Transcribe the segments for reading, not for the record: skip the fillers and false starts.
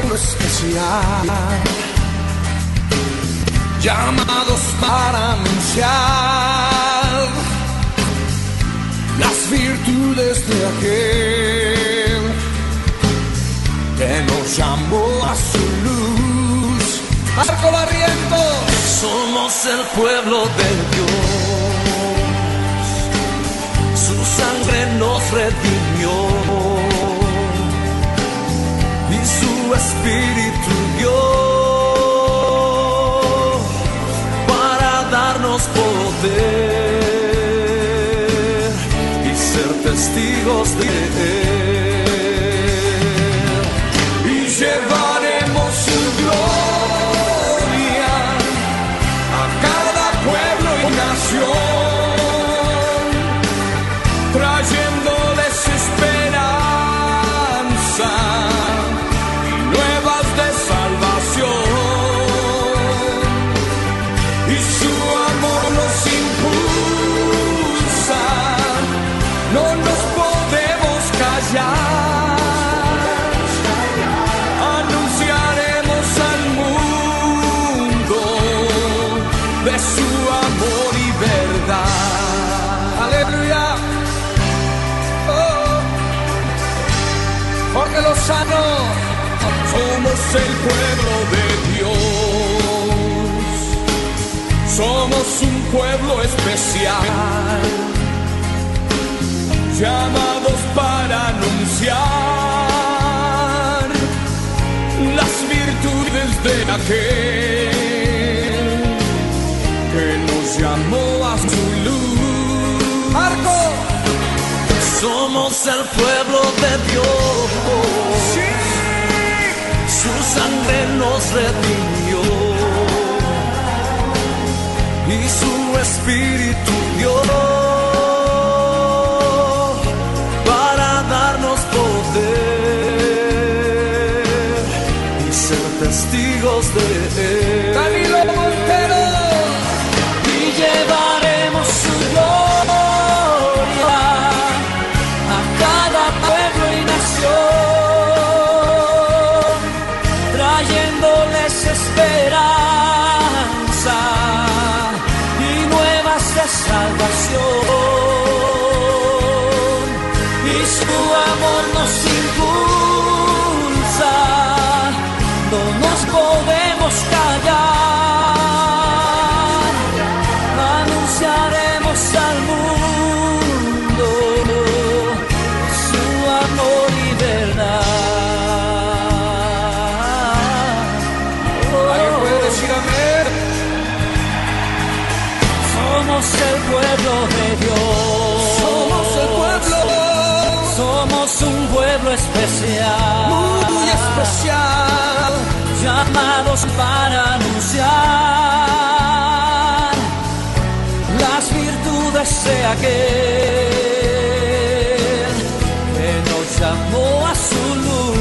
pueblo especial, llamados para anunciar las virtudes de aquel que nos llamó a su luz. Marco Barrientos. Somos el pueblo de Dios, su sangre nos redimió y su espíritu dio para darnos poder y ser testigos de él, y llevaremos su gloria a cada pueblo y nación, trayéndoles esperanza y nuevas de salvación, y su amor nos impulsa, no nos podemos callar. Anunciaremos al mundo de su amor y verdad. Aleluya. Oh. Jorge Lozano. Somos el pueblo de Dios, somos un pueblo especial, llamados para anunciar las virtudes de aquel que nos llamó a su luz. Marco. Somos el pueblo de Dios, Sí. su sangre nos redimió y su espíritu dio para darnos poder y ser testigos de él. Danilo Montero. Y llevaremos su gloria a cada pueblo y nación, trayéndoles esperanza y nuevas de salvación, y su amor nos impulsa, no nos podemos callar. Anunciaremos al mundo su amor y verdad. ¿Alguien puede decir amén? Somos el pueblo de Dios, Somos el pueblo somos un pueblo especial, muy especial, llamados para anunciar las virtudes de aquel que nos llamó a su luz.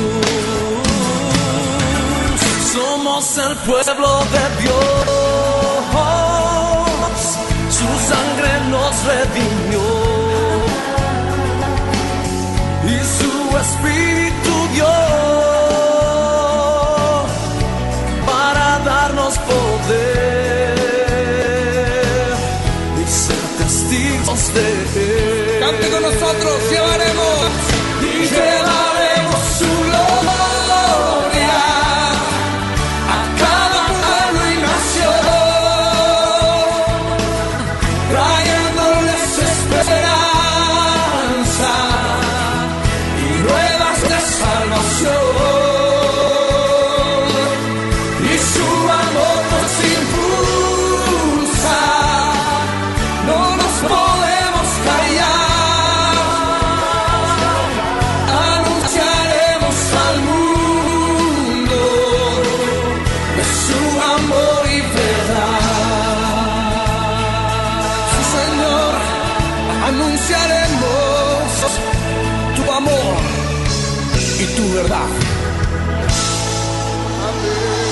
Somos el pueblo de Dios, su sangre nos redimió y su espíritu dio para darnos poder y ser testigos de él. cante con nosotros, llevaremos. Y llevaremos su gloria a cada pueblo y nación, trayéndoles esperanza y nuevas de salvación, y su amor nos impulsa, no nos podemos callar. Anunciaremos al mundo de su amor y verdad. Sí, Señor, anunciaremos tu amor y tu verdad. Amén.